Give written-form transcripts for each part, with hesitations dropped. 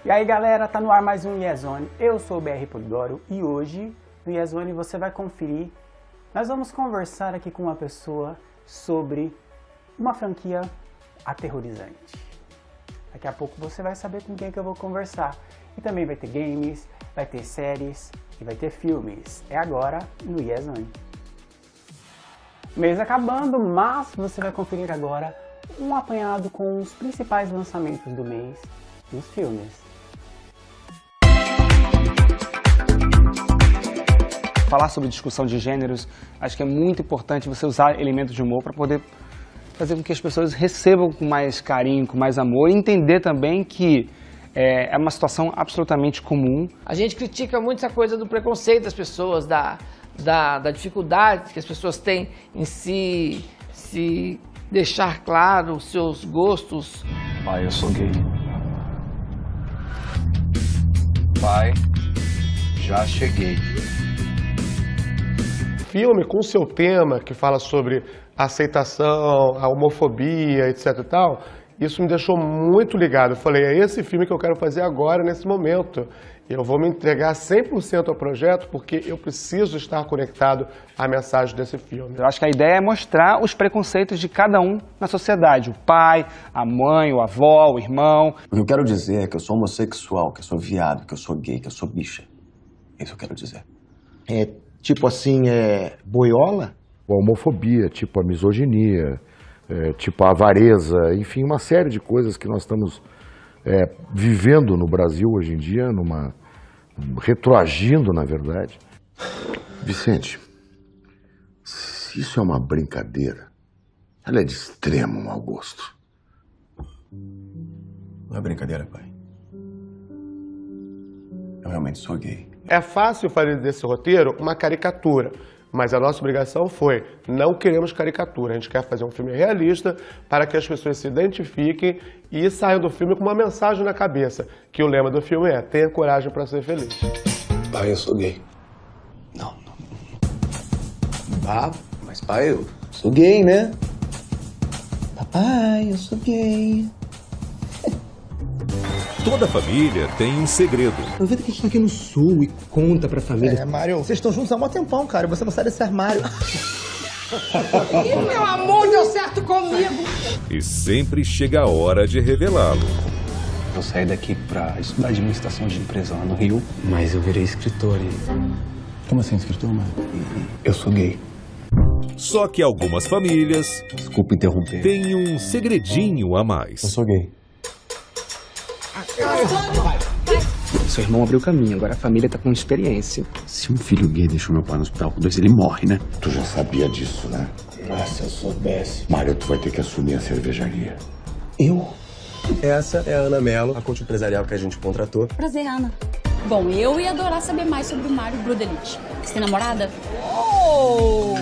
E aí galera, tá no ar mais um Iezone. Eu sou o BR Polidoro e hoje no Iezone você vai conferir. Nós vamos conversar aqui com uma pessoa sobre uma franquia aterrorizante. Daqui a pouco você vai saber com quem que eu vou conversar. E também vai ter games, vai ter séries e vai ter filmes. É agora no Iezone. Mês acabando, mas você vai conferir agora um apanhado com os principais lançamentos do mês nos filmes. Falar sobre discussão de gêneros, acho que é muito importante você usar elementos de humor para poder fazer com que as pessoas recebam com mais carinho, com mais amor, e entender também que é uma situação absolutamente comum. A gente critica muito essa coisa do preconceito das pessoas, da dificuldade que as pessoas têm em se deixar claro os seus gostos. Pai, eu sou gay. Pai, já cheguei. Filme com seu tema, que fala sobre a aceitação, a homofobia, etc e tal, isso me deixou muito ligado. Eu falei, é esse filme que eu quero fazer agora, nesse momento. Eu vou me entregar 100% ao projeto, porque eu preciso estar conectado à mensagem desse filme. Eu acho que a ideia é mostrar os preconceitos de cada um na sociedade. O pai, a mãe, o avó, o irmão. O que eu quero dizer é que eu sou homossexual, que eu sou viado, que eu sou gay, que eu sou bicha. Isso eu quero dizer. Tipo assim, boiola? A homofobia, tipo a misoginia, tipo a avareza, enfim, uma série de coisas que nós estamos vivendo no Brasil hoje em dia, retroagindo, na verdade. Vicente, se isso é uma brincadeira, ela é de extremo mau gosto. Não é brincadeira, pai. Eu realmente sou gay. É fácil fazer desse roteiro uma caricatura, mas a nossa obrigação foi, não queremos caricatura, a gente quer fazer um filme realista para que as pessoas se identifiquem e saiam do filme com uma mensagem na cabeça, que o lema do filme é, tenha coragem para ser feliz. Pai, eu sou gay. Não. Ah, mas pai, eu sou gay, né? Papai, eu sou gay. Toda família tem um segredo. Aproveita que a gente tá aqui no sul e conta pra família. Mário, vocês estão juntos há mó tempão, cara. Você não sai desse armário. Ih, meu amor, deu certo comigo! E sempre chega a hora de revelá-lo. Eu saí daqui pra estudar administração de empresa lá no Rio. Mas eu virei escritor e... Como assim, escritor, mano? Eu sou gay. Só que algumas famílias Desculpa interromper. têm um segredinho a mais. Eu sou gay. Seu irmão abriu o caminho, agora a família tá com experiência. Se um filho gay deixou meu pai no hospital com 2, ele morre, né? Tu já sabia disso, né? Ah, se eu soubesse. Mário, tu vai ter que assumir a cervejaria. Eu? Essa é a Ana Mello, a coach empresarial que a gente contratou. Prazer, Ana. Bom, eu ia adorar saber mais sobre o Mário Brudelich. Você tem namorada? Oh!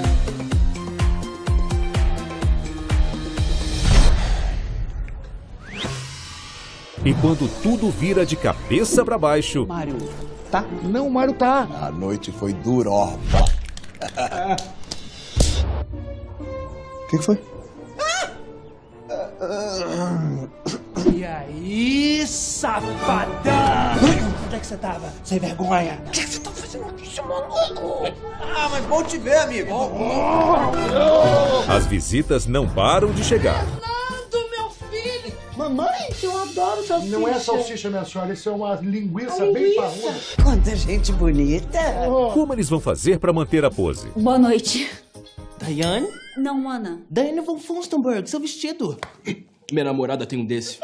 E quando tudo vira de cabeça pra baixo, Mário, tá? Não, Mário tá. A noite foi duroba. O que foi? E aí, safada? Onde é que você tava? Sem vergonha. O que você tá fazendo aqui, seu maluco? Ah, mas bom te ver, amigo. as visitas não param de chegar. Mamãe, eu adoro salsicha. Não é salsicha, minha senhora, isso é uma linguiça bem parruda. Quanta gente bonita. Como eles vão fazer pra manter a pose? Boa noite. Diane? Não, Ana. Diane von Funstenberg, seu vestido. Minha namorada tem um desse.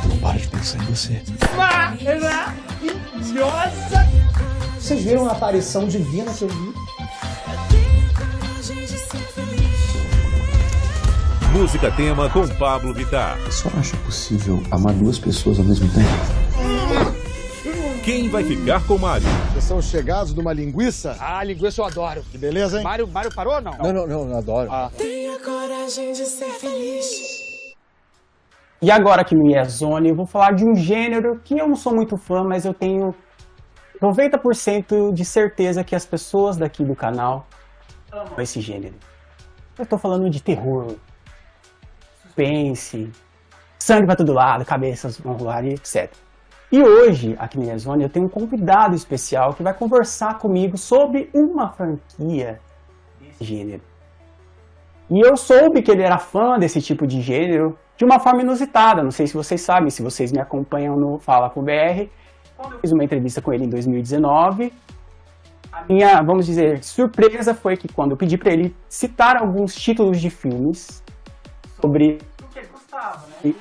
Não para de pensar em você. Maravilhosa. Vocês viram a aparição divina que eu vi? Música tema com Pablo Vittar. Só acha possível amar 2 pessoas ao mesmo tempo? Quem vai ficar com Mário? Vocês são chegados numa linguiça? Ah, linguiça eu adoro. Que beleza, hein? Mário parou ou não? Não, adoro. Tenha coragem de ser feliz. E agora aqui no Iezone eu vou falar de um gênero que eu não sou muito fã, mas eu tenho 90% de certeza que as pessoas daqui do canal amam esse gênero. Eu tô falando de terror, suspense, sangue pra todo lado, cabeças vão rolar e etc. E hoje, aqui no Iazone, eu tenho um convidado especial que vai conversar comigo sobre uma franquia desse gênero. E eu soube que ele era fã desse tipo de gênero de uma forma inusitada. Não sei se vocês sabem, se vocês me acompanham no Fala com o BR. Quando eu fiz uma entrevista com ele em 2019, a minha, vamos dizer, surpresa foi que quando eu pedi para ele citar alguns títulos de filmes sobre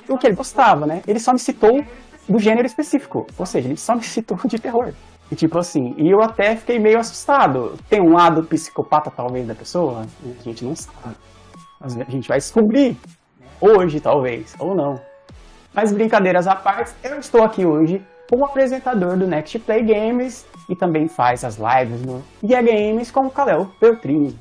o que ele gostava, né? Ele só me citou do gênero específico, ou seja, ele só me citou de terror. E tipo assim, e eu até fiquei meio assustado. Tem um lado psicopata talvez da pessoa? A gente não sabe. A gente vai descobrir hoje, talvez, ou não. Mas brincadeiras à parte, eu estou aqui hoje como apresentador do Next Play Games e também faz as lives no Guia Games com o Kalel Peltrini.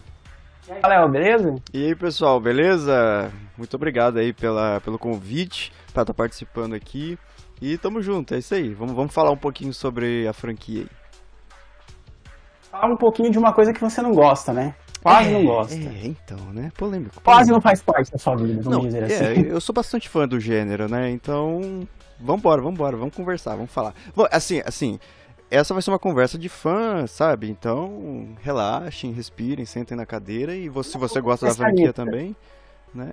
E aí, Kalel, beleza? E aí, pessoal, beleza? Muito obrigado aí pelo convite, para estar participando aqui. E tamo junto, é isso aí. Vamos falar um pouquinho sobre a franquia aí. Fala um pouquinho de uma coisa que você não gosta, né? Quase não gosta. Então, né? Polêmico. Quase não faz parte da sua vida, vamos dizer assim. Eu sou bastante fã do gênero, né? Então, vambora, vamos conversar, vamos falar. Bom, assim, essa vai ser uma conversa de fã, sabe? Então, relaxem, respirem, sentem na cadeira e se você gosta da franquia também, né?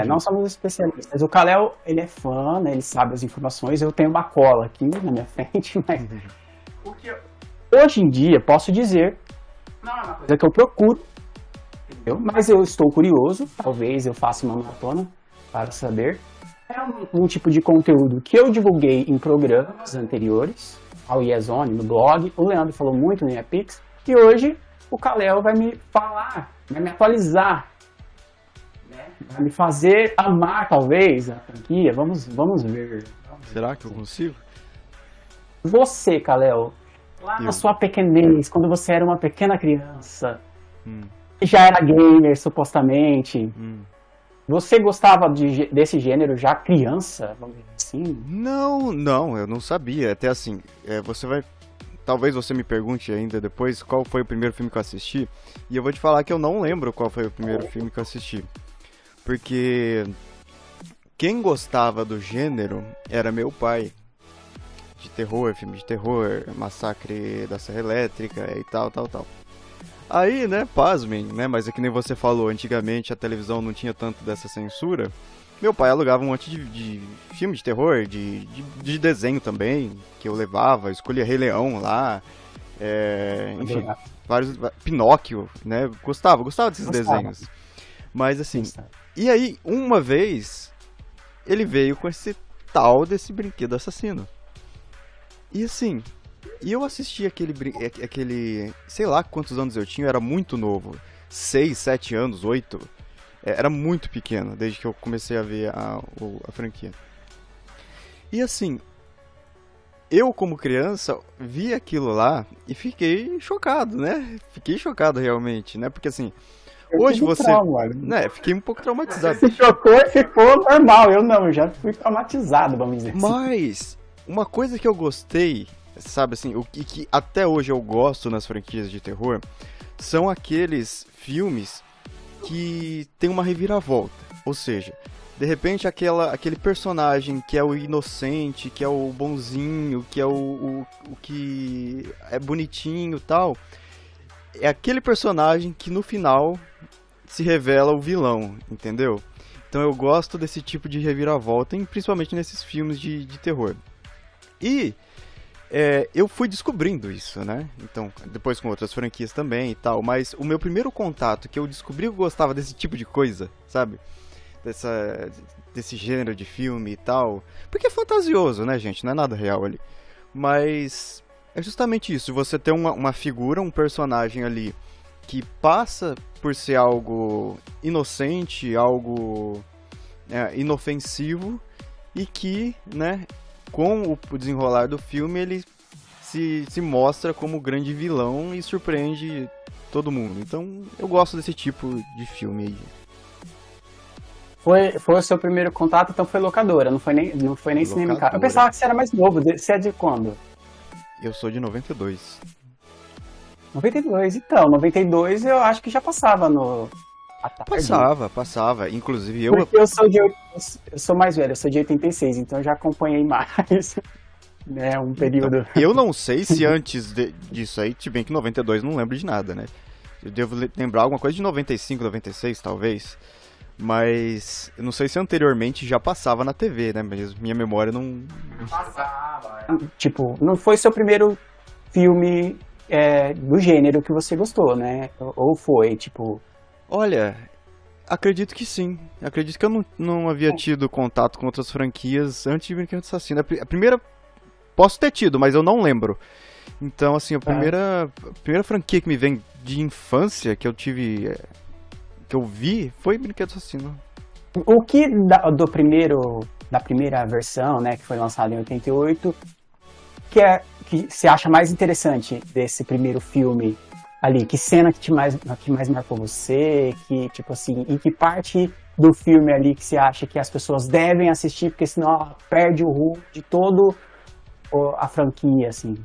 Não somos especialistas. O Kalel, ele é fã, né? Ele sabe as informações. Eu tenho uma cola aqui na minha frente, mas porque hoje em dia, posso dizer, não é uma coisa que eu procuro, entendeu? Mas eu estou curioso, talvez eu faça uma maratona para saber. É um tipo de conteúdo que eu divulguei em programas anteriores, ao Iazone, no blog. O Leandro falou muito no IaPix. E hoje o Kalel vai me falar, vai me atualizar, né? Vai me fazer amar, talvez, a franquia. Vamos ver. Será que eu consigo? Você, Kalel, lá na sua pequenez, quando você era uma pequena criança, já era gamer, supostamente, você gostava desse gênero já criança, vamos dizer assim? Não, eu não sabia. Até assim, talvez você me pergunte ainda depois qual foi o primeiro filme que eu assisti, e eu vou te falar que eu não lembro qual foi o primeiro filme que eu assisti. Porque quem gostava do gênero era meu pai. De terror, filme de terror, Massacre da Serra Elétrica e tal. Aí, né, pasmem, né, mas é que nem você falou, antigamente a televisão não tinha tanto dessa censura. Meu pai alugava um monte de filme de terror, de desenho também, que eu levava, escolhia Rei Leão lá, enfim, vários, Pinóquio, né, gostava desses desenhos. Mas assim, e aí, uma vez, ele veio com esse tal desse brinquedo assassino. E assim, eu assisti aquele, sei lá quantos anos eu tinha, eu era muito novo, 6, 7 anos, 8, era muito pequeno, desde que eu comecei a ver a franquia. E assim, eu como criança, vi aquilo lá e fiquei chocado, né? Fiquei chocado realmente, né? Porque assim, hoje você... né, fiquei um pouco traumatizado. Você se chocou e ficou normal, eu já fui traumatizado, vamos dizer assim. Mas, uma coisa que eu gostei, sabe assim, o que até hoje eu gosto nas franquias de terror, são aqueles filmes que tem uma reviravolta. Ou seja, de repente aquele personagem que é o inocente, que é o bonzinho, que é o que é bonitinho e tal, é aquele personagem que no final se revela o vilão, entendeu? Então eu gosto desse tipo de reviravolta, principalmente nesses filmes de terror. E eu fui descobrindo isso, né? Então, depois com outras franquias também e tal. Mas o meu primeiro contato, que eu descobri que eu gostava desse tipo de coisa, sabe? Desse gênero de filme e tal. Porque é fantasioso, né, gente? Não é nada real ali. Mas é justamente isso. Você ter uma figura, um personagem ali que passa por ser algo inocente, algo inofensivo. E que, né... com o desenrolar do filme, ele se mostra como o grande vilão e surpreende todo mundo. Então, eu gosto desse tipo de filme aí. Foi o seu primeiro contato, então foi locadora, não foi nem cinema em casa. Eu pensava que você era mais novo, você é de quando? Eu sou de 92. 92, então, 92 eu acho que já passava à tarde? Passava. Inclusive Porque eu sou mais velho, eu sou de 86, então eu já acompanhei mais, né, um período... Então, eu não sei se antes disso aí, se bem que 92 não lembro de nada, né? Eu devo lembrar alguma coisa de 95, 96, talvez. Mas eu não sei se anteriormente já passava na TV, né? Mas minha memória não... Passava. Tipo, não foi seu primeiro filme do gênero que você gostou, né? Ou foi, tipo... Olha, acredito que sim. Acredito que eu não havia tido contato com outras franquias antes de Brinquedo Assassino. A primeira... Posso ter tido, mas eu não lembro. Então, assim, a primeira franquia que me vem de infância que eu tive... que eu vi foi Brinquedo Assassino. O que da primeira versão, né, que foi lançada em 88, que você acha mais interessante desse primeiro filme ali? Que cena que mais marcou você? Que, tipo assim, e que parte do filme ali que você acha que as pessoas devem assistir, porque senão perde o rumo de todo a franquia, assim?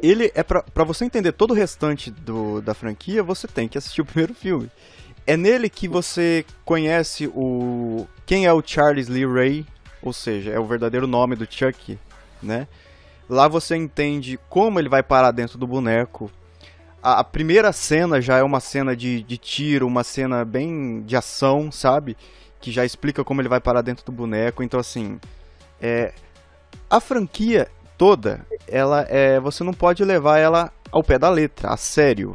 Ele é pra você entender todo o restante da franquia, você tem que assistir o primeiro filme. É nele que você conhece quem é o Charles Lee Ray, ou seja, é o verdadeiro nome do Chucky, né? Lá você entende como ele vai parar dentro do boneco. A primeira cena já é uma cena de tiro, uma cena bem de ação, sabe? Que já explica como ele vai parar dentro do boneco. Então, assim, a franquia toda, você não pode levar ela ao pé da letra, a sério.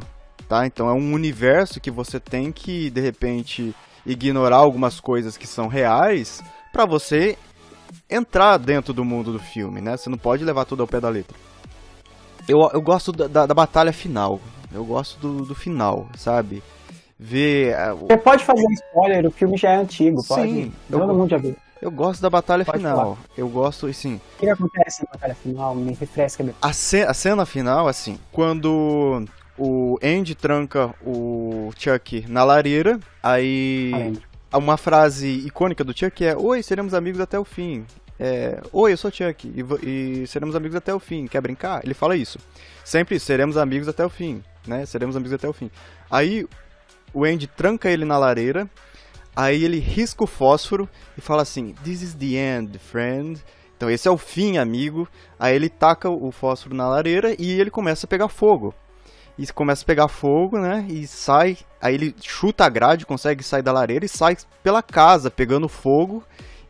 Tá? Então é um universo que você tem que, de repente, ignorar algumas coisas que são reais para você entrar dentro do mundo do filme, né? Você não pode levar tudo ao pé da letra. Eu gosto da batalha final. Eu gosto do final, sabe? Você pode fazer um spoiler, o filme já é antigo, pode? Sim, todo mundo já viu. Eu gosto da batalha Pode final. falar. Eu gosto, assim... O que acontece na batalha final? Me refresca. A cena final, assim, quando o Andy tranca o Chuck na lareira, aí uma frase icônica do Chuck é: "Oi, seremos amigos até o fim." "Oi, eu sou Chuck e seremos amigos até o fim. Quer brincar?" Ele fala isso. Sempre seremos amigos até o fim, né? Seremos amigos até o fim. Aí o Andy tranca ele na lareira, aí ele risca o fósforo e fala assim: "This is the end, friend." Então esse é o fim, amigo. Aí ele taca o fósforo na lareira e ele começa a pegar fogo. E começa a pegar fogo, né? E sai. Aí ele chuta a grade, consegue sair da lareira e sai pela casa, pegando fogo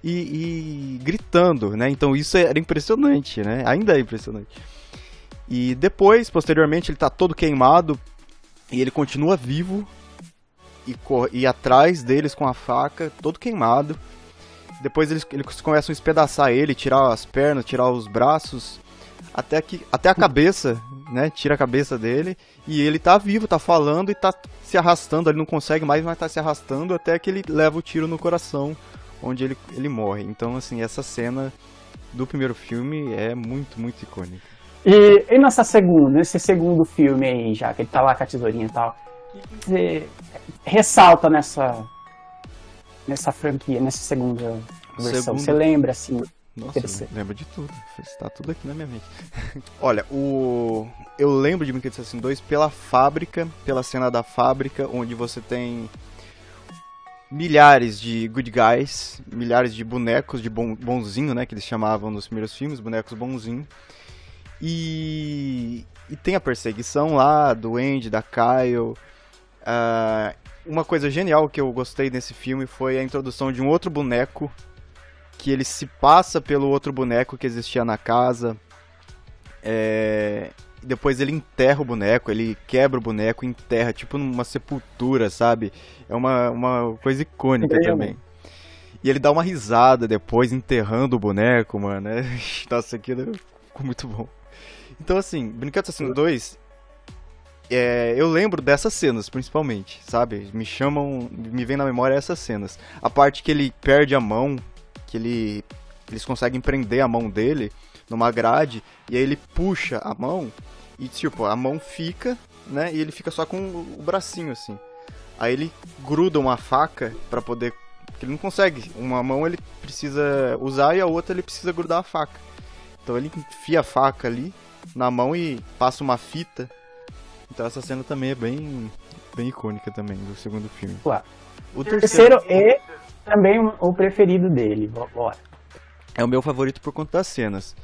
e gritando, né? Então isso era impressionante, né? Ainda é impressionante. E depois, posteriormente, ele tá todo queimado e ele continua vivo e atrás deles com a faca, todo queimado. Depois eles começam a espedaçar ele, tirar as pernas, tirar os braços, até a cabeça, né? Tira a cabeça dele e ele tá vivo, tá falando e tá se arrastando. Ele não consegue mais, mas tá se arrastando até que ele leva o tiro no coração, onde ele morre. Então, assim, essa cena do primeiro filme é muito, muito icônica. E nesse segundo filme aí, já que ele tá lá com a tesourinha e tal, o que você ressalta nessa franquia, nessa segunda versão? Você lembra, assim? Nossa, eu lembro de tudo. Está tudo aqui na minha mente. Olha, eu lembro de Brinquedo Assassino 2 pela fábrica, pela cena da fábrica, onde você tem milhares de good guys, milhares de bonecos de bonzinho, né, que eles chamavam nos primeiros filmes, bonecos bonzinho. E tem a perseguição lá do Andy, da Kyle. Uma coisa genial que eu gostei nesse filme foi a introdução de um outro boneco, que ele se passa pelo outro boneco que existia na casa. Depois ele enterra o boneco, ele quebra o boneco, enterra, tipo numa sepultura, sabe? É uma coisa icônica também. E ele dá uma risada depois, enterrando o boneco, mano. Nossa, aquilo ficou muito bom. Então, assim, Brinquedo Assassino 2, eu lembro dessas cenas, principalmente, sabe? Me vem na memória essas cenas. A parte que ele perde a mão, que eles conseguem prender a mão dele numa grade, e aí ele puxa a mão, e tipo, a mão fica, né? E ele fica só com o bracinho, assim. Aí ele gruda uma faca pra poder... Porque ele não consegue. Uma mão ele precisa usar e a outra ele precisa grudar a faca. Então ele enfia a faca ali na mão e passa uma fita. Então essa cena também é bem bem icônica também, do segundo filme. Claro. O terceiro é também o preferido dele. Bora. É o meu favorito por conta das cenas.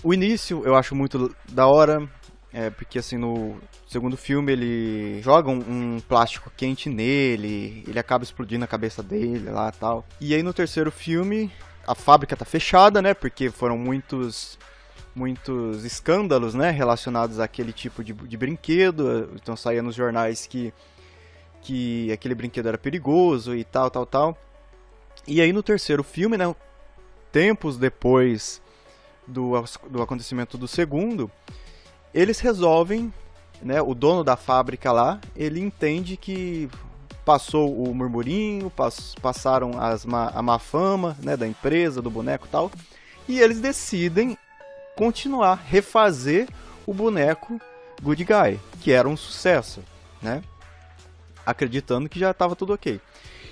O início eu acho muito da hora, porque assim, no segundo filme ele joga um plástico quente nele, ele acaba explodindo a cabeça dele lá e tal. E aí no terceiro filme, a fábrica tá fechada, né, porque foram muitos escândalos, né, relacionados àquele tipo de brinquedo. Então saía nos jornais que aquele brinquedo era perigoso e tal. E aí no terceiro filme, né, tempos depois do acontecimento do segundo, eles resolvem, né, o dono da fábrica lá, ele entende que passou o murmurinho, passaram a má fama, né, da empresa, do boneco e tal, e eles decidem continuar, refazer o boneco Good Guy, que era um sucesso, né, acreditando que já estava tudo ok.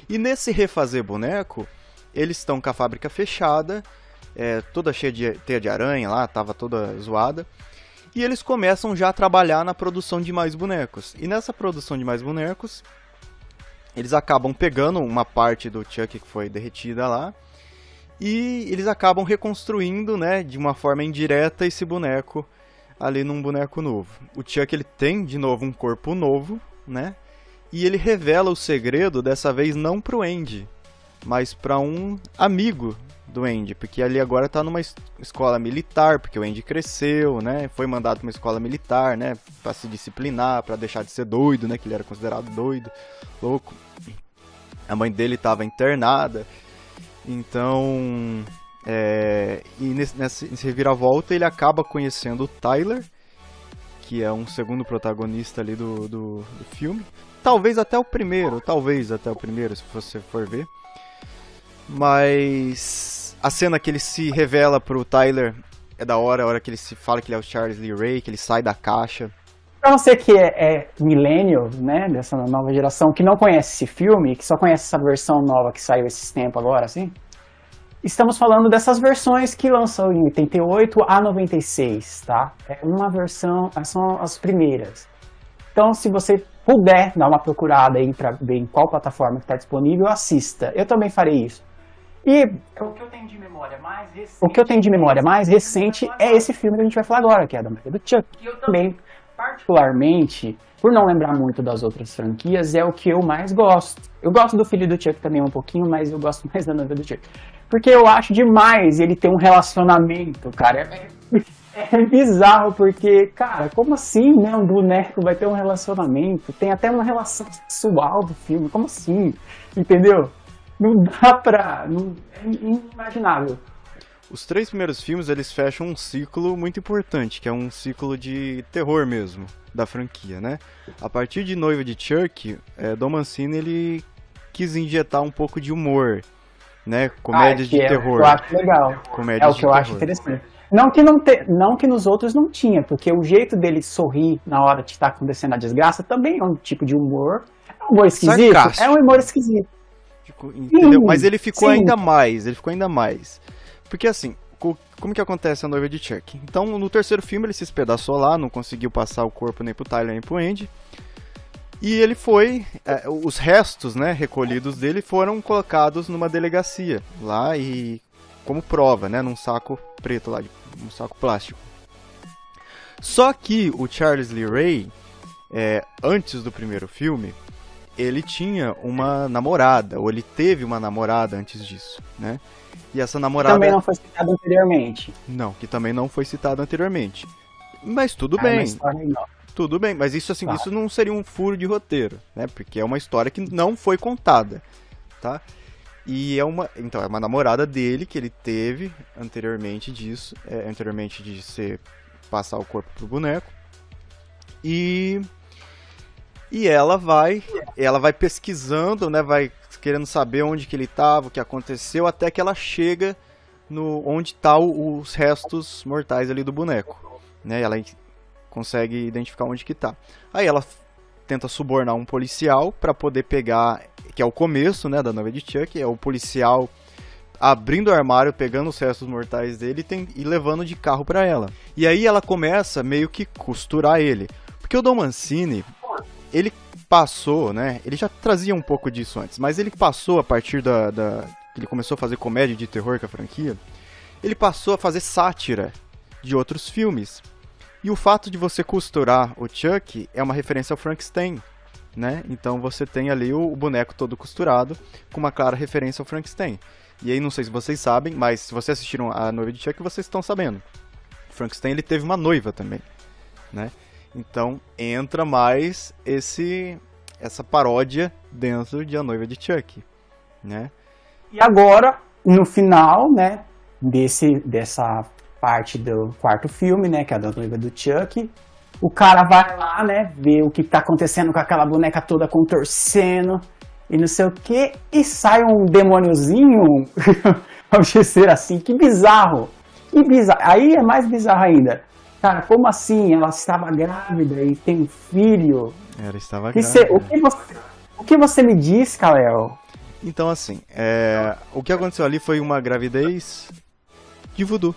E nesse refazer boneco, eles estão com a fábrica fechada, toda cheia de teia de aranha lá, tava toda zoada. E eles começam já a trabalhar na produção de mais bonecos. E nessa produção de mais bonecos, eles acabam pegando uma parte do Chuck que foi derretida lá. E eles acabam reconstruindo, né, de uma forma indireta esse boneco ali num boneco novo. O Chuck, ele tem de novo um corpo novo, né? E ele revela o segredo, dessa vez não pro Andy, mas para um amigo do Andy, porque ali agora tá numa escola militar, porque o Andy cresceu, né, foi mandado para uma escola militar, né, para se disciplinar, para deixar de ser doido, né, que ele era considerado doido, louco. A mãe dele estava internada, então, e nesse reviravolta ele acaba conhecendo o Tyler, que é um segundo protagonista ali do filme. Talvez até o primeiro, se você for ver. Mas a cena que ele se revela pro Tyler é da hora, a hora que ele se fala que ele é o Charles Lee Ray, que ele sai da caixa. Pra você que é millennial, né, dessa nova geração, que não conhece esse filme, que só conhece essa versão nova que saiu esses tempos agora, assim, estamos falando dessas versões que lançou em 88 a 96, tá? É uma versão, são as primeiras. Então, se você puder dar uma procurada aí para ver em qual plataforma que está disponível, assista. Eu também farei isso. E o que eu tenho de memória mais recente, é esse filme que a gente vai falar agora, que é a da Maria do Chuck. Que eu também, particularmente, por não lembrar muito das outras franquias, é o que eu mais gosto. Eu gosto do filho do Chuck também um pouquinho, mas eu gosto mais da noiva do Chuck. Porque eu acho demais ele ter um relacionamento, cara. É bizarro, porque, cara, como assim, né? Um boneco vai ter um relacionamento? Tem até uma relação sexual do filme, como assim? Entendeu? Não dá pra... é inimaginável. Os 3 primeiros filmes, eles fecham um ciclo muito importante, que é um ciclo de terror mesmo, da franquia, né? A partir de Noiva de Chuck, Don Mancini, ele quis injetar um pouco de humor, né? Comédias de terror. Eu acho legal. Comédias é o que eu acho interessante. Não que nos outros não tinha, porque o jeito dele sorrir na hora de estar acontecendo a desgraça também é um tipo de humor. É um humor esquisito? Sarcástico. É um humor esquisito. Entendeu? Mas ele ficou ainda mais. Porque assim, como que acontece a Noiva de Chuck? Então, no terceiro filme ele se espedaçou lá, não conseguiu passar o corpo nem pro Tyler nem pro Andy. E ele foi, os restos, né, recolhidos dele foram colocados numa delegacia lá e como prova, né, num saco preto lá, um saco plástico. Só que o Charles Lee Ray, antes do primeiro filme, ele tinha uma namorada, ou ele teve uma namorada antes disso, né? E essa namorada... Também não foi citada anteriormente. Não, que também não foi citada anteriormente. Mas tudo bem. Tudo bem, mas isso assim, isso não seria um furo de roteiro, né? Porque é uma história que não foi contada, tá? E é uma namorada dele que ele teve anteriormente disso, anteriormente de passar o corpo pro boneco. E ela vai pesquisando, né, vai querendo saber onde que ele estava, o que aconteceu, até que ela chega onde tá os restos mortais ali do boneco, né? Ela consegue identificar onde que tá. Aí ela tenta subornar um policial para poder pegar, que é o começo, né, da Noiva de Chuck, é o policial abrindo o armário, pegando os restos mortais dele e levando de carro para ela. E aí ela começa meio que costurar ele, porque o Don Mancini, ele passou, né? Ele já trazia um pouco disso antes, mas ele passou a partir ele começou a fazer comédia de terror com a franquia, ele passou a fazer sátira de outros filmes. E o fato de você costurar o Chuck é uma referência ao Frankenstein, né? Então você tem ali o boneco todo costurado, com uma clara referência ao Frankenstein. E aí, não sei se vocês sabem, mas se vocês assistiram A Noiva de Chuck, vocês estão sabendo. O Frankenstein, ele teve uma noiva também, né? Então entra mais essa paródia dentro de A Noiva de Chuck, né? E agora, no final, né, dessa parte do quarto filme, né, que é a da noiva do Chuck, o cara vai lá, né, ver o que tá acontecendo com aquela boneca toda contorcendo e não sei o que, e sai um demôniozinho, vamos dizer assim, que bizarro. Aí é mais bizarro ainda. Cara, como assim? Ela estava grávida e tem um filho? Ela estava grávida. O que você me diz, Kal-El? Então, assim, o que aconteceu ali foi uma gravidez de voodoo.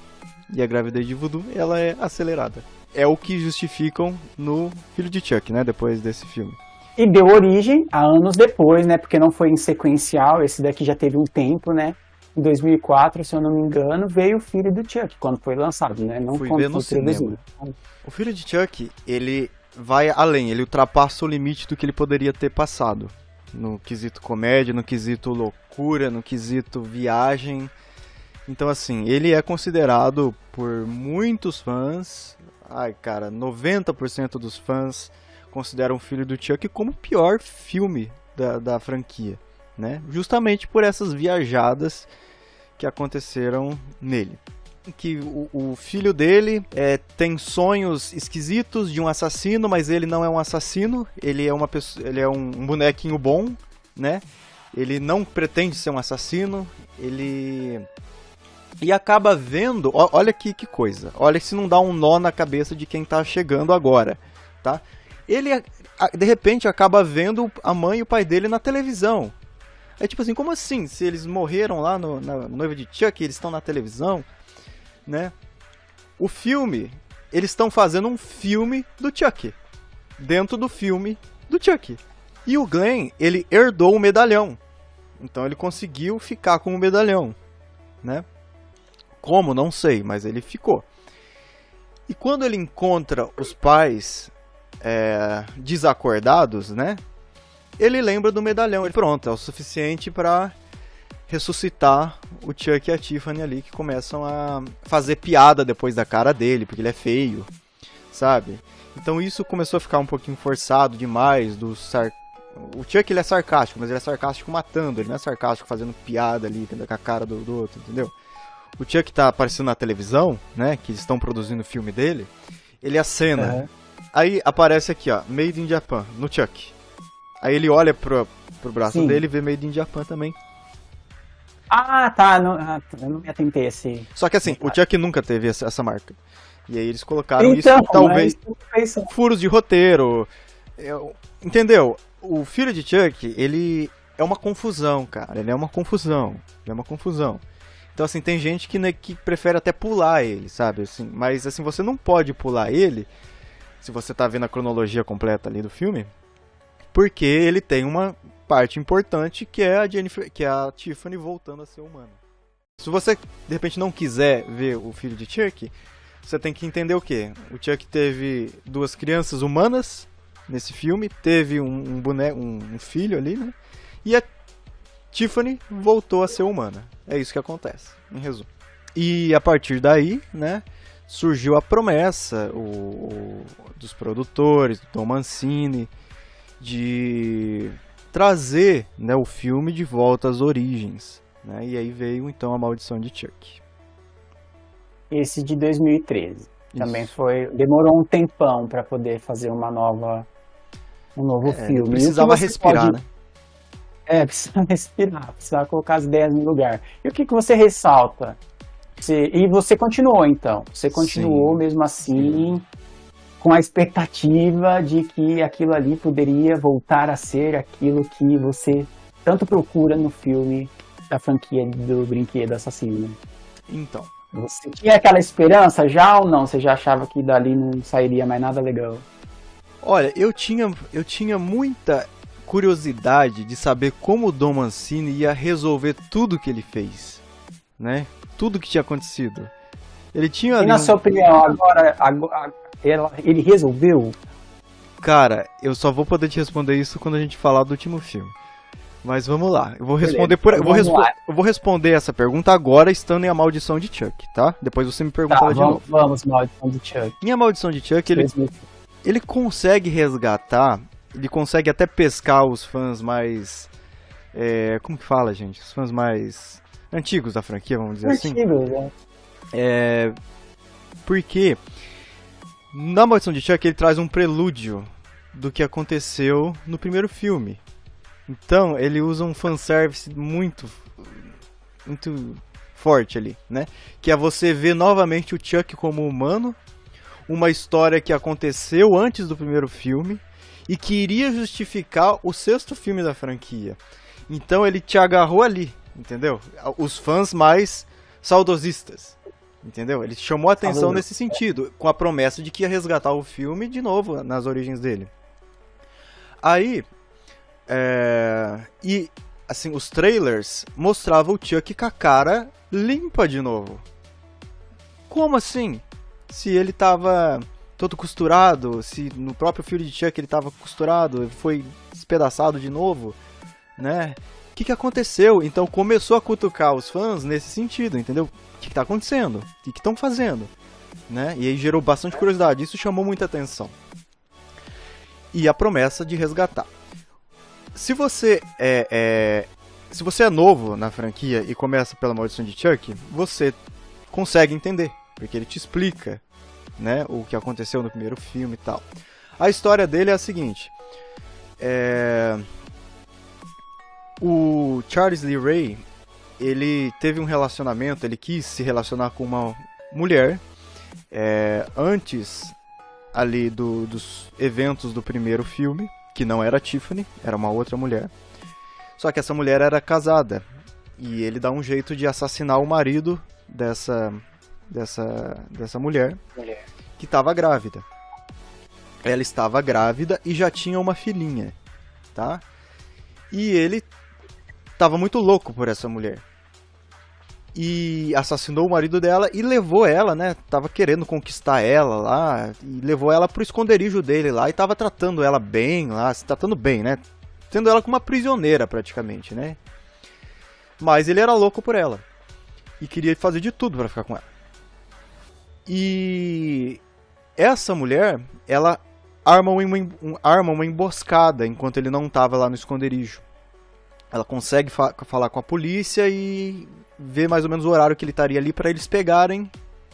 E a gravidez de voodoo, ela é acelerada. É o que justificam no Filho de Chuck, né? Depois desse filme. E deu origem a anos depois, né? Porque não foi em sequencial, esse daqui já teve um tempo, né? Em 2004, se eu não me engano, veio o Filho do Chuck, quando foi lançado, né? Não Fui quando ver no foi produzido. O Filho de Chuck, ele vai além, ele ultrapassa o limite do que ele poderia ter passado. No quesito comédia, no quesito loucura, no quesito viagem. Então, assim, ele é considerado por muitos fãs, 90% dos fãs consideram o Filho do Chuck como o pior filme da franquia, né? Justamente por essas viajadas que aconteceram nele. Que o filho dele tem sonhos esquisitos de um assassino, mas ele não é um assassino, ele é um bonequinho bom, né? Ele não pretende ser um assassino, e acaba vendo, olha aqui que coisa, olha se não dá um nó na cabeça de quem tá chegando agora, tá? Ele, de repente, acaba vendo a mãe e o pai dele na televisão. É tipo assim, como assim? Se eles morreram lá na Noiva de Chuck, eles estão na televisão, né? O filme, eles estão fazendo um filme do Chuck, dentro do filme do Chuck. E o Glenn, ele herdou o medalhão, então ele conseguiu ficar com o medalhão, né? Como? Não sei, mas ele ficou. E quando ele encontra os pais desacordados, né? Ele lembra do medalhão. Ele, pronto, é o suficiente para ressuscitar o Chuck e a Tiffany ali, que começam a fazer piada depois da cara dele, porque ele é feio, sabe? Então isso começou a ficar um pouquinho forçado demais. O Chuck, ele é sarcástico, mas ele é sarcástico matando, ele não é sarcástico fazendo piada ali com a cara do outro, entendeu? O Chuck tá aparecendo na televisão, né, que eles estão produzindo o filme dele, ele acena. Aí aparece aqui, ó, Made in Japan, no Chuck. Aí ele olha pro braço dele e vê Made in Japan também. Ah, tá, eu não me atentei assim. Só que assim, o Chuck nunca teve essa marca. E aí eles colocaram isso, talvez, furos de roteiro. Entendeu? O Filho de Chuck, ele é uma confusão, cara. Ele é uma confusão. Então, assim, tem gente que prefere até pular ele, sabe? Assim, mas, assim, você não pode pular ele, se você tá vendo a cronologia completa ali do filme, porque ele tem uma parte importante que é a Tiffany voltando a ser humana. Se você, de repente, não quiser ver o Filho de Chuck, você tem que entender o quê? O Chuck teve 2 crianças humanas nesse filme, teve um filho ali, né? E a Tiffany voltou a ser humana. É isso que acontece, em resumo. E a partir daí, né, surgiu a promessa dos produtores, do Tom Mancini, de trazer, né, o filme de volta às origens, né? E aí veio então A Maldição de Chuck. Esse de 2013. Isso. Também demorou um tempão para poder fazer um novo filme. Precisava respirar, né? Precisava respirar, precisava colocar as ideias no lugar. E o que você ressalta? E você continuou, então? Você continuou, sim, mesmo assim, com a expectativa de que aquilo ali poderia voltar a ser aquilo que você tanto procura no filme da franquia do Brinquedo Assassino. Então. Você tinha aquela esperança já ou não? Você já achava que dali não sairia mais nada legal? Olha, eu tinha muita curiosidade de saber como o Don Mancini ia resolver tudo que ele fez, né? Tudo que tinha acontecido. Ele tinha E na sua opinião, agora ele resolveu? Cara, eu só vou poder te responder isso quando a gente falar do último filme. Mas vamos lá. Eu vou responder eu vou responder essa pergunta agora estando em A Maldição de Chuck, tá? Depois você me pergunta ela de novo. Vamos, Maldição de Chuck. Em A Maldição de Chuck, ele consegue resgatar, ele consegue até pescar os fãs mais... como que fala, gente? Os fãs mais antigos da franquia, vamos dizer assim. Antigos, né? Porque na Maldição de Chuck ele traz um prelúdio do que aconteceu no primeiro filme. Então ele usa um fanservice muito forte ali, né? Que é você ver novamente o Chuck como humano, uma história que aconteceu antes do primeiro filme e que iria justificar o sexto filme da franquia. Então ele te agarrou ali, entendeu? Os fãs mais saudosistas, entendeu? Ele chamou a atenção nesse sentido, com a promessa de que ia resgatar o filme de novo nas origens dele. Aí, e assim, os trailers mostravam o Chuck com a cara limpa de novo. Como assim? Se ele tava todo costurado, se no próprio filme de Chuck ele tava costurado, foi despedaçado de novo, né? O que aconteceu? Então começou a cutucar os fãs nesse sentido, entendeu? O que tá acontecendo? O que estão fazendo? Né? E aí gerou bastante curiosidade, isso chamou muita atenção. E a promessa de resgatar. Se você se você é novo na franquia e começa pela Maldição de Chuck, você consegue entender, porque ele te explica, né, o que aconteceu no primeiro filme e tal. A história dele é a seguinte: o Charles Lee Ray, ele teve um relacionamento, ele quis se relacionar com uma mulher antes ali dos eventos do primeiro filme, que não era a Tiffany, era uma outra mulher. Só que essa mulher era casada e ele dá um jeito de assassinar o marido dessa mulher que estava grávida. Ela estava grávida e já tinha uma filhinha, tá? E ele estava muito louco por essa mulher. E assassinou o marido dela e levou ela, né? Tava querendo conquistar ela lá. E levou ela pro esconderijo dele lá. E tava tratando ela bem lá. Se tratando bem, né? Tendo ela como uma prisioneira praticamente, né? Mas ele era louco por ela. E queria fazer de tudo pra ficar com ela. E essa mulher, ela arma uma emboscada enquanto ele não tava lá no esconderijo. Ela consegue falar com a polícia e ver mais ou menos o horário que ele estaria ali para eles pegarem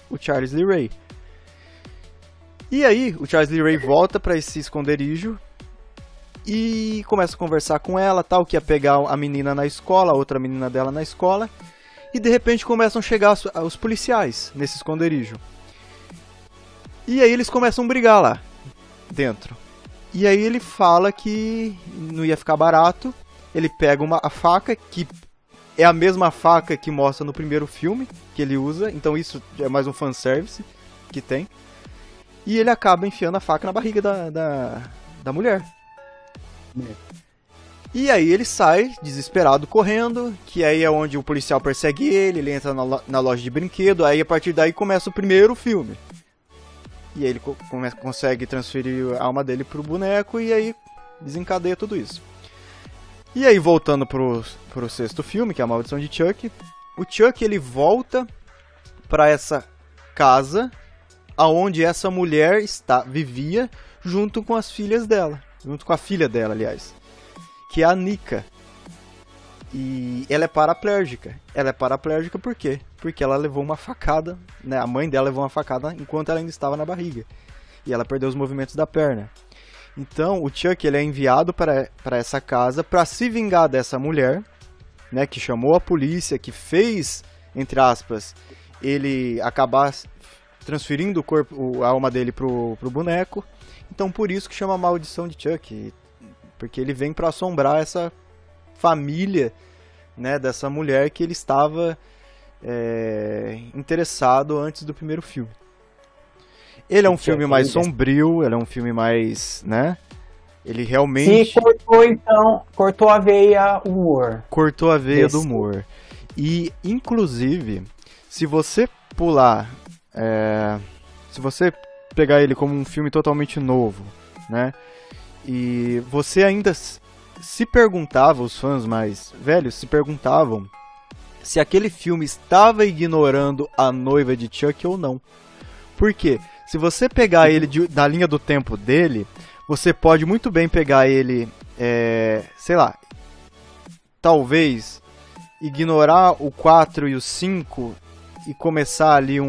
o Charles Lee Ray. E aí, o Charles Lee Ray volta para esse esconderijo e começa a conversar com ela, tal, que ia pegar a menina na escola, a outra menina dela na escola, e de repente começam a chegar os policiais nesse esconderijo. E aí eles começam a brigar lá dentro. E aí ele fala que não ia ficar barato. Ele pega a faca, que é a mesma faca que mostra no primeiro filme, que ele usa. Então isso é mais um fanservice que tem. E ele acaba enfiando a faca na barriga da mulher. E aí ele sai, desesperado, correndo, que aí é onde o policial persegue ele entra na loja de brinquedo, aí a partir daí começa o primeiro filme. E aí ele consegue transferir a alma dele pro boneco e aí desencadeia tudo isso. E aí, voltando pro sexto filme, que é A Maldição de Chuck, o Chuck, ele volta para essa casa aonde essa mulher vivia junto com as filhas dela, junto com a filha dela, aliás, que é a Nika. E ela é paraplégica. Ela é paraplégica por quê? Porque ela levou uma facada, né? A mãe dela levou uma facada enquanto ela ainda estava na barriga. E ela perdeu os movimentos da perna. Então, o Chuck, ele é enviado para essa casa para se vingar dessa mulher, né, que chamou a polícia, que fez, entre aspas, ele acabar transferindo a alma dele pro boneco. Então, por isso que chama Maldição de Chuck, porque ele vem para assombrar essa família, né, dessa mulher que ele estava interessado antes do primeiro filme. Ele é um filme mais sombrio, ele é um filme mais, né? Ele realmente... Se cortou, então, cortou a veia humor. Cortou a veia do humor. E, inclusive, se você pular... se você pegar ele como um filme totalmente novo, né? E você ainda se perguntava, os fãs mais velhos se perguntavam se aquele filme estava ignorando a noiva de Chuck ou não. Por quê? Se você pegar ele da linha do tempo dele, você pode muito bem pegar ele, sei lá, talvez ignorar o 4 e o 5 e começar ali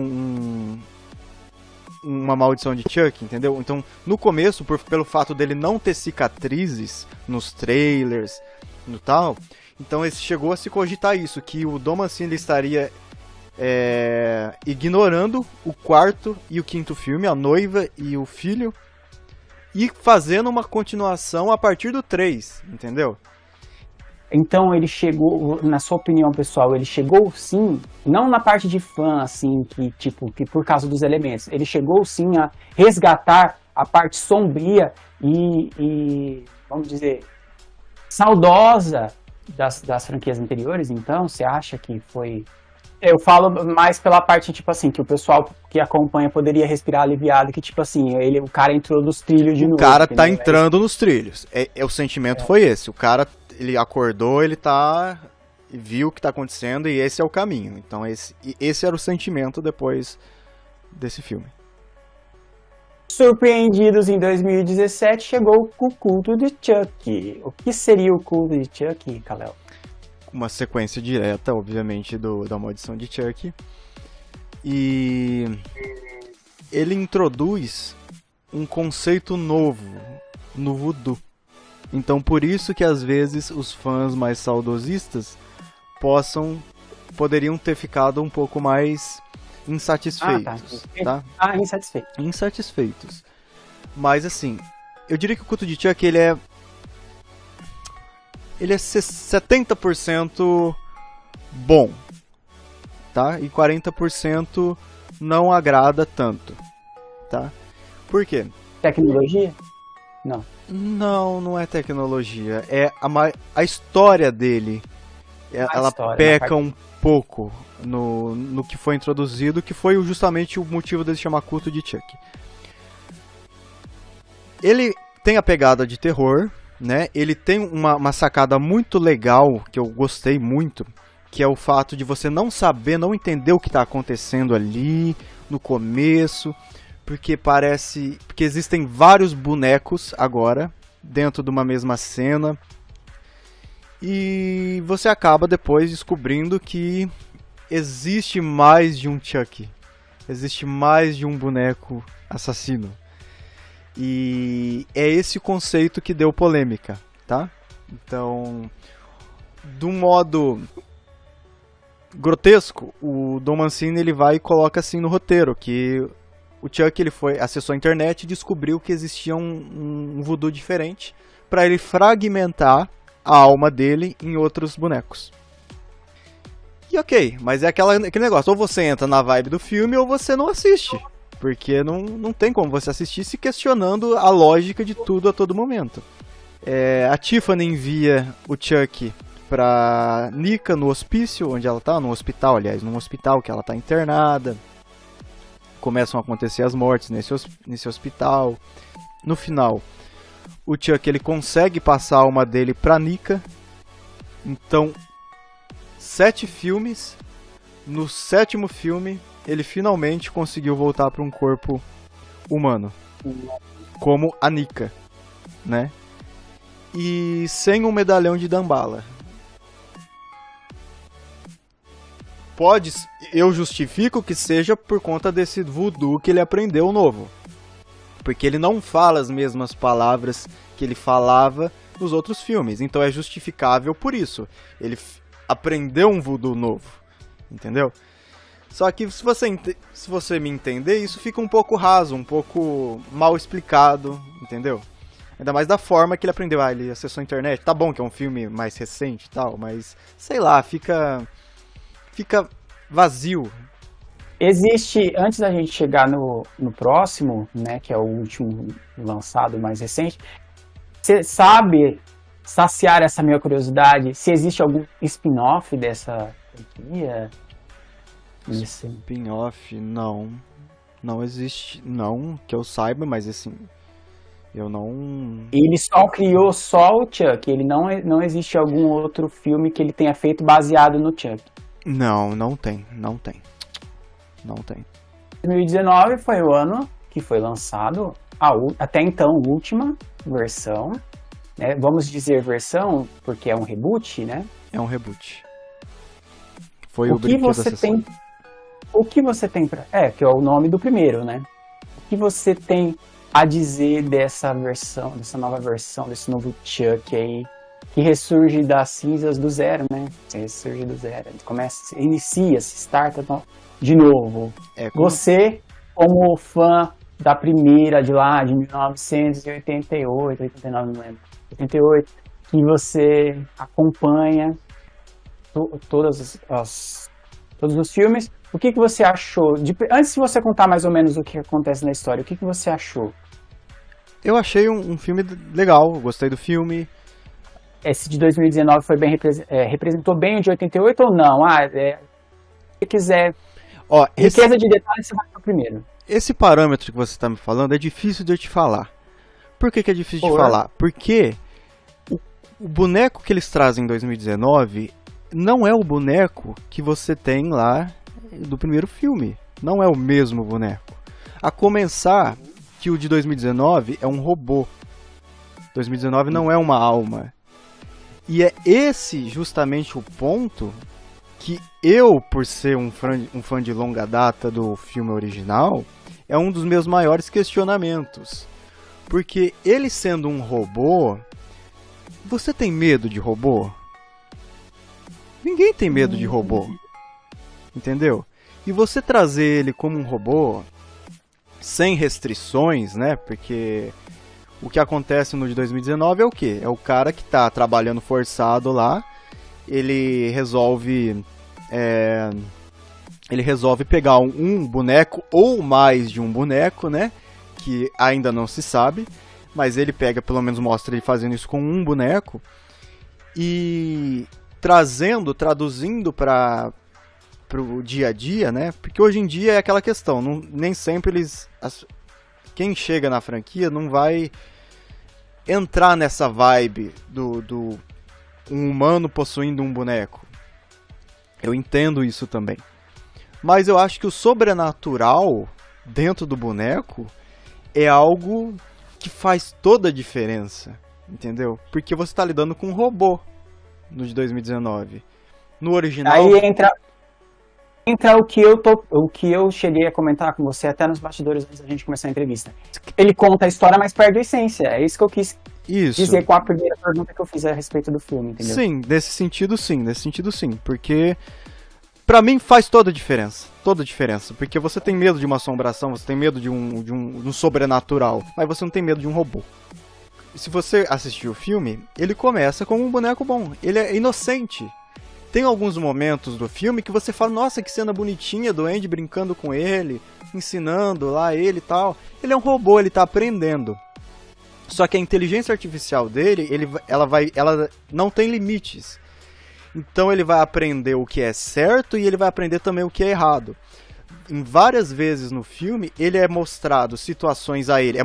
uma maldição de Chuck, entendeu? Então, no começo, pelo fato dele não ter cicatrizes nos trailers, no tal, então ele chegou a se cogitar isso, que o Don Mancini estaria ignorando o 4º e o 5º filme, a noiva e o filho, e fazendo uma continuação a partir do 3, entendeu? Então ele chegou, na sua opinião pessoal, ele chegou sim, não na parte de fã, assim, que por causa dos elementos, ele chegou sim a resgatar a parte sombria e vamos dizer, saudosa das franquias anteriores. Então, você acha que foi... Eu falo mais pela parte, tipo assim, que o pessoal que acompanha poderia respirar aliviado, que tipo assim, o cara entrou nos trilhos de novo. O cara tá entrando nos trilhos. O sentimento foi esse. O cara, ele acordou, ele viu o que tá acontecendo e esse é o caminho. Então esse era o sentimento depois desse filme. Surpreendidos em 2017, chegou o culto de Chuck. O que seria o culto de Chuck, Kalel? Uma sequência direta, obviamente, da maldição de Chuck. E ele introduz um conceito novo no voodoo. Então, por isso que às vezes os fãs mais saudosistas poderiam ter ficado um pouco mais insatisfeitos. Insatisfeitos. Mas assim, eu diria que o culto de Chuck, ele é 70% bom, tá? E 40% não agrada tanto, tá? Por quê? Tecnologia? Não. Não é tecnologia. É a história dele. Ela peca um pouco no que foi introduzido, que foi justamente o motivo dele chamar culto de Chuck. Ele tem a pegada de terror, né? Ele tem uma sacada muito legal, que eu gostei muito, que é o fato de você não entender o que está acontecendo ali no começo, porque existem vários bonecos agora dentro de uma mesma cena, e você acaba depois descobrindo que existe mais de um Chuck, existe mais de um boneco assassino. E é esse o conceito que deu polêmica, tá? Então, de um modo grotesco, o Don Mancini ele vai e coloca assim no roteiro, que o Chuck acessou a internet e descobriu que existia um voodoo diferente para ele fragmentar a alma dele em outros bonecos. E ok, mas é aquele negócio, ou você entra na vibe do filme ou você não assiste. Porque não tem como você assistir se questionando a lógica de tudo a todo momento. A Tiffany envia o Chuck pra Nika no hospício, onde ela tá, num hospital que ela tá internada. Começam a acontecer as mortes nesse hospital. No final, o Chuck ele consegue passar a alma dele pra Nika. Então, 7 filmes. No 7º filme, ele finalmente conseguiu voltar para um corpo humano, como a Nika, né? E sem um medalhão de Damballa. Eu justifico que seja por conta desse voodoo que ele aprendeu novo. Porque ele não fala as mesmas palavras que ele falava nos outros filmes. Então é justificável por isso. Ele aprendeu um voodoo novo. Entendeu? Só que se você me entender, isso fica um pouco raso, um pouco mal explicado, entendeu? Ainda mais da forma que ele aprendeu. Ele acessou a internet. Tá bom que é um filme mais recente e tal, mas sei lá, fica vazio. Existe, antes da gente chegar no próximo, né, que é o último lançado, mais recente, você sabe saciar essa minha curiosidade, se existe algum spin-off dessa franquia? Spin-off, não. Não existe, não, que eu saiba, mas assim, eu não... Ele só criou só o Chuck, ele não existe algum outro filme que ele tenha feito baseado no Chuck? Não tem. 2019 foi o ano que foi lançado até então a última versão, né? Vamos dizer versão porque é um reboot, né? É um reboot. Foi o brinquedo acessório. O que você tem para... que é o nome do primeiro, né? O que você tem a dizer dessa versão, dessa nova versão, desse novo Chuck aí, que ressurge das cinzas do zero, né? Ressurge do zero, inicia-se, starta de novo. Você, como fã da primeira de lá, de 1988, 89, não lembro, 88, que você acompanha todos os filmes, o que você achou? Antes de você contar mais ou menos o que acontece na história, o que você achou? Eu achei um filme legal, gostei do filme. Esse de 2019 foi bem representou bem o de 88 ou não? Se quiser riqueza de detalhes, você vai para o primeiro. Esse parâmetro que você está me falando é difícil de eu te falar. Por que é difícil de falar? Porque o boneco que eles trazem em 2019 não é o boneco que você tem lá do primeiro filme. Não é o mesmo boneco. A começar que o de 2019 é um robô. 2019 não é uma alma. E é esse justamente o ponto que eu, por ser um fã de longa data do filme original, é um dos meus maiores questionamentos. Porque ele sendo um robô, você tem medo de robô? Ninguém tem medo de robô. Entendeu? E você trazer ele como um robô, sem restrições, né? Porque o que acontece no de 2019 é o quê? É o cara que tá trabalhando forçado lá, ele resolve pegar um boneco ou mais de um boneco, né? Que ainda não se sabe, mas ele pega, pelo menos mostra ele fazendo isso com um boneco e traduzindo para o dia a dia, né? Porque hoje em dia é aquela questão, nem sempre quem chega na franquia não vai entrar nessa vibe do um humano possuindo um boneco. Eu entendo isso também. Mas eu acho que o sobrenatural dentro do boneco é algo que faz toda a diferença, entendeu? Porque você está lidando com um robô no de 2019. No original... Aí entra o que eu cheguei a comentar com você até nos bastidores antes da gente começar a entrevista. Ele conta a história, mas perde a essência. É isso que eu quis dizer com a primeira pergunta que eu fiz a respeito do filme, entendeu? Sim, nesse sentido sim. Porque pra mim faz toda a diferença. Toda a diferença. Porque você tem medo de uma assombração, você tem medo de um sobrenatural, mas você não tem medo de um robô. Se você assistir o filme, ele começa como um boneco bom. Ele é inocente. Tem alguns momentos do filme que você fala, nossa, que cena bonitinha do Andy brincando com ele, ensinando lá ele e tal. Ele é um robô, ele tá aprendendo. Só que a inteligência artificial dele, ela não tem limites. Então ele vai aprender o que é certo e ele vai aprender também o que é errado. Em várias vezes no filme, ele é mostrado situações a ele.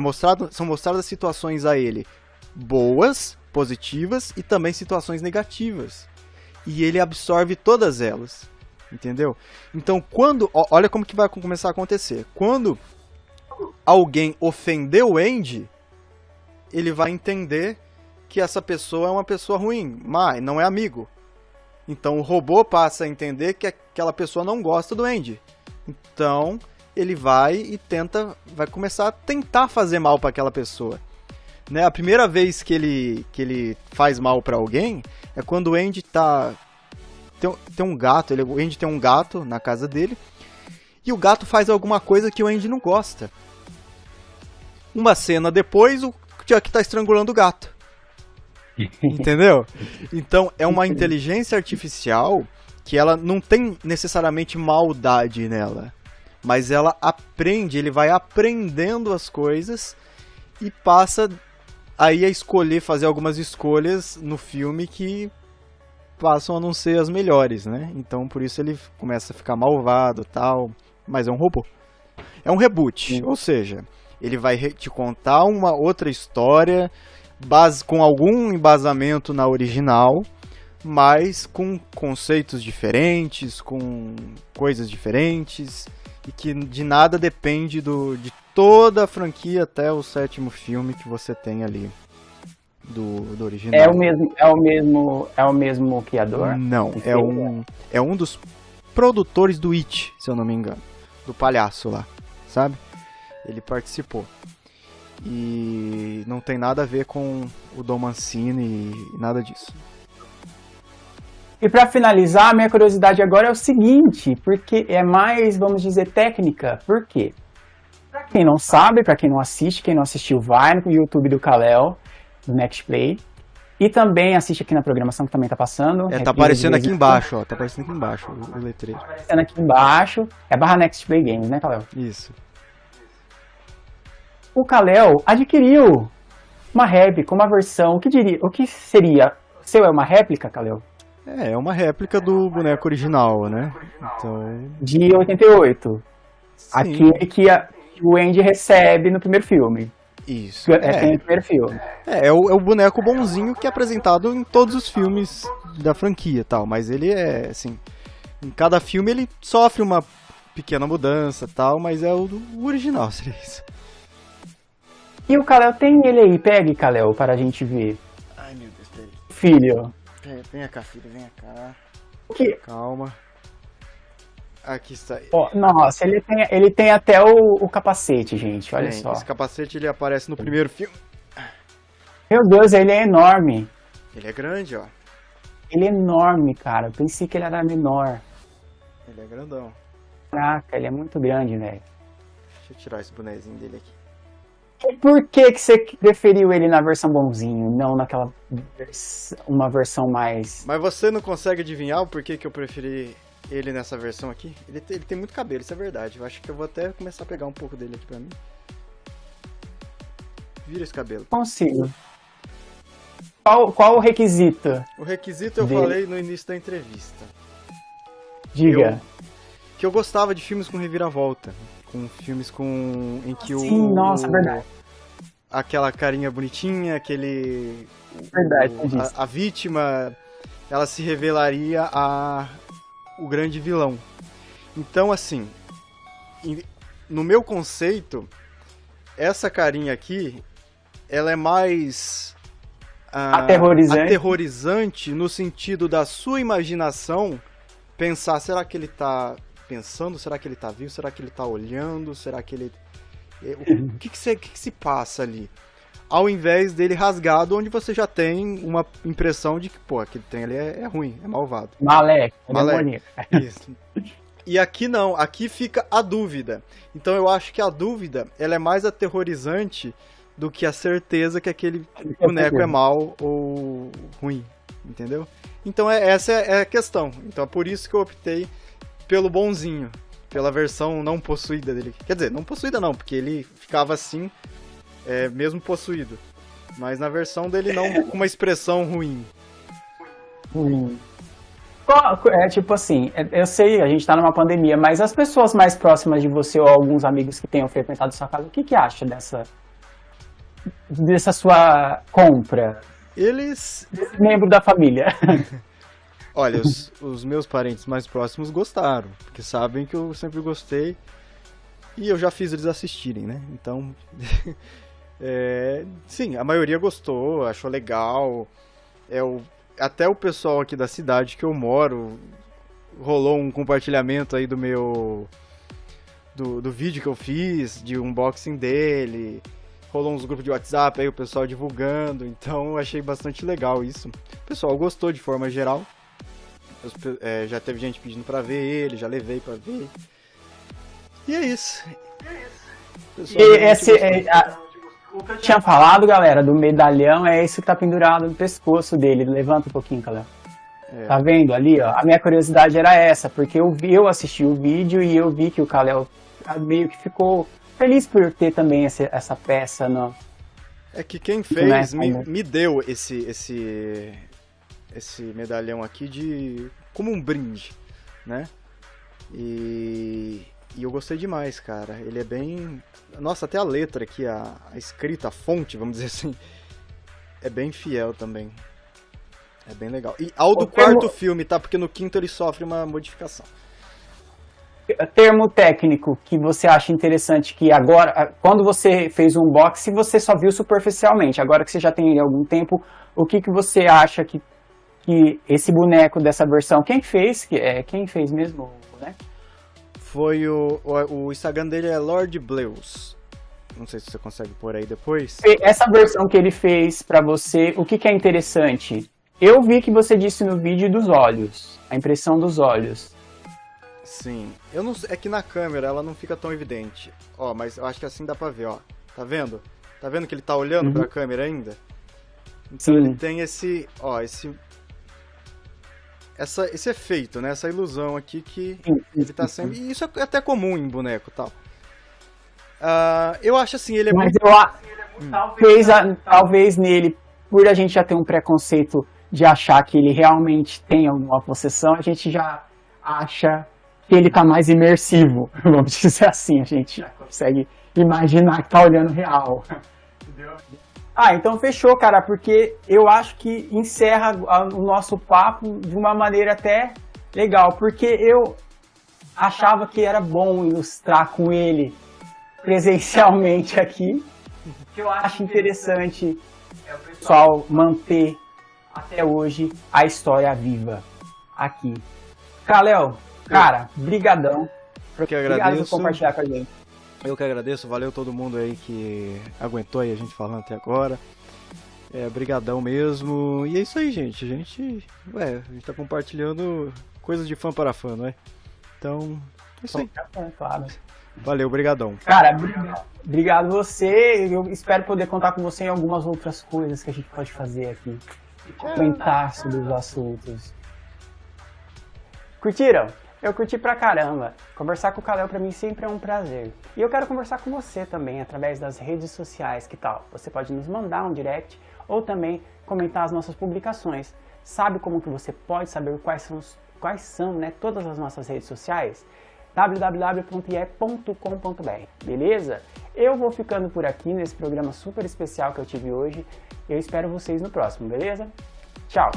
São mostradas situações a ele boas, positivas e também situações negativas. E ele absorve todas elas, entendeu? Então, olha como que vai começar a acontecer. Quando alguém ofendeu o Andy, ele vai entender que essa pessoa é uma pessoa ruim, mas não é amigo. Então, o robô passa a entender que aquela pessoa não gosta do Andy. Então, ele vai começar a tentar fazer mal para aquela pessoa. Né? A primeira vez que ele faz mal para alguém é quando o Andy tem um gato, o Andy tem um gato na casa dele e o gato faz alguma coisa que o Andy não gosta. Uma cena depois, o Chuck tá estrangulando o gato. Entendeu? Então é uma inteligência artificial que ela não tem necessariamente maldade nela, mas ela aprende, ele vai aprendendo as coisas e passa aí a escolher, fazer algumas escolhas no filme que passam a não ser as melhores, né? Então por isso ele começa a ficar malvado e tal, mas é um robô. É um reboot, ou seja, ele vai te contar uma outra história com algum embasamento na original, mas com conceitos diferentes, com coisas diferentes, e que de nada depende de toda a franquia até o 7º filme que você tem ali do original. É o mesmo criador? Não, é um dos produtores do It, se eu não me engano, do palhaço lá, sabe? Ele participou. E não tem nada a ver com o Dom Mancini e nada disso. E para finalizar, a minha curiosidade agora é o seguinte, porque é mais, vamos dizer, técnica. Por quê? Para quem não sabe, para quem não assiste, quem não assistiu, vai no YouTube do Kal-El, do Next Play. E também assiste aqui na programação que também tá passando. Tá aparecendo aqui embaixo, ó. Tá aparecendo aqui embaixo o letreiro. Tá aparecendo aqui embaixo. É / Next Play Games, né, Kal-El? Isso. O Kal-El adquiriu uma réplica, uma versão. O que seria? O seu é uma réplica, Kal-El? É uma réplica do boneco original, né? Então... De 88. Sim. Aquele que o Andy recebe no primeiro filme. Isso. Tem no primeiro filme. É o boneco bonzinho que é apresentado em todos os filmes da franquia e tal. Mas ele é, assim... Em cada filme ele sofre uma pequena mudança e tal, mas é o original, seria isso. E o Kal-El tem ele aí. Pegue, Kal-El, para a gente ver. Ai, meu Deus, peraí. Filho. Vem cá, filho, vem cá. O quê? Calma. Aqui está. Nossa, ele tem até o capacete, gente, olha só. Esse capacete ele aparece no primeiro filme. Meu Deus, ele é enorme. Ele é grande, ó. Ele é enorme, cara. Eu pensei que ele era menor. Ele é grandão. Caraca, ele é muito grande, velho. Deixa eu tirar esse bonezinho dele aqui. E por que você preferiu ele na versão bonzinho, não naquela uma versão mais... Mas você não consegue adivinhar o porquê que eu preferi ele nessa versão aqui? Ele tem muito cabelo, isso é verdade. Eu acho que eu vou até começar a pegar um pouco dele aqui pra mim. Vira esse cabelo. Consigo. Qual o requisito? O requisito eu falei no início da entrevista. Diga. Que eu gostava de filmes com reviravolta. Com filmes em que Sim, nossa, verdade. Aquela carinha bonitinha, aquele... Verdade, a vítima, ela se revelaria o grande vilão. Então, assim, no meu conceito, essa carinha aqui, ela é mais... aterrorizante no sentido da sua imaginação pensar, será que ele tá pensando, será que ele tá vivo, será que ele tá olhando, será que ele... O que se passa ali? Ao invés dele rasgado, onde você já tem uma impressão de que, pô, aquele trem ali é ruim, é malvado. Maléfico. Isso. E aqui não, aqui fica a dúvida. Então eu acho que a dúvida, ela é mais aterrorizante do que a certeza que aquele boneco é mal ou ruim, entendeu? Então essa é a questão. Então é por isso que eu optei pelo bonzinho, pela versão não possuída dele. Quer dizer, não possuída não, porque ele ficava assim, mesmo possuído. Mas na versão dele não, com uma expressão ruim. É tipo assim, eu sei, a gente tá numa pandemia, mas as pessoas mais próximas de você ou alguns amigos que tenham frequentado sua casa, o que acha dessa sua compra? Eles... Desse membro da família. Olha, os meus parentes mais próximos gostaram, porque sabem que eu sempre gostei e eu já fiz eles assistirem, né? Então, sim, a maioria gostou, achou legal. Até o pessoal aqui da cidade que eu moro, rolou um compartilhamento aí do vídeo que eu fiz, de unboxing dele. Rolou uns grupos de WhatsApp aí, o pessoal divulgando, então eu achei bastante legal isso. O pessoal gostou de forma geral. Já teve gente pedindo pra ver ele, já levei pra ver. E é isso. O que eu tinha falado, galera, do medalhão é isso que tá pendurado no pescoço dele. Levanta um pouquinho, galera. Tá vendo ali, ó? A minha curiosidade era essa, porque eu assisti o vídeo e eu vi que o Kal-El meio que ficou feliz por ter também essa peça no... É que quem fez me deu esse medalhão aqui como um brinde, né? E eu gostei demais, cara. Ele é bem... Nossa, até a letra aqui, a escrita, a fonte, vamos dizer assim, é bem fiel também. É bem legal. E ao do quarto filme, tá? Porque no quinto ele sofre uma modificação. Termo técnico que você acha interessante, que agora, quando você fez o unboxing, você só viu superficialmente. Agora que você já tem algum tempo, o que você acha que esse boneco dessa versão, quem fez mesmo o boneco? Foi o Instagram dele é Lord Bleus. Não sei se você consegue pôr aí depois. Essa versão que ele fez pra você, o que é interessante? Eu vi que você disse no vídeo dos olhos, a impressão dos olhos. Sim, eu não, é que na câmera ela não fica tão evidente. Ó, mas eu acho que assim dá pra ver, ó. Tá vendo? Tá vendo que ele tá olhando pra câmera ainda? Então Sim. ele tem esse efeito, né? Essa ilusão aqui que ele tá sempre... E isso é até comum em boneco e tal. Eu acho assim, ele é mas muito... talvez nele, por a gente já ter um preconceito de achar que ele realmente tem alguma possessão, a gente já acha que ele tá mais imersivo, vamos dizer assim, a gente já consegue imaginar que tá olhando real. Entendeu? Então fechou, cara, porque eu acho que encerra o nosso papo de uma maneira até legal, porque eu achava que era bom ilustrar com ele presencialmente aqui, que eu acho interessante o pessoal manter até hoje a história viva aqui. Kalel, cara, brigadão. Eu que agradeço. Obrigado por compartilhar com a gente. Eu que agradeço, valeu todo mundo aí que aguentou aí a gente falando até agora. Brigadão mesmo. E é isso aí, gente. A gente tá compartilhando coisas de fã para fã, não é? Então, é isso aí. Claro. Valeu, brigadão. Cara, obrigado você. Eu espero poder contar com você em algumas outras coisas que a gente pode fazer aqui. Comentar sobre os assuntos. Curtiram? Eu curti pra caramba. Conversar com o Kalel pra mim sempre é um prazer. E eu quero conversar com você também através das redes sociais, que tal? Você pode nos mandar um direct ou também comentar as nossas publicações. Sabe como que você pode saber quais são, né, todas as nossas redes sociais? www.ie.com.br, beleza? Eu vou ficando por aqui nesse programa super especial que eu tive hoje. Eu espero vocês no próximo, beleza? Tchau!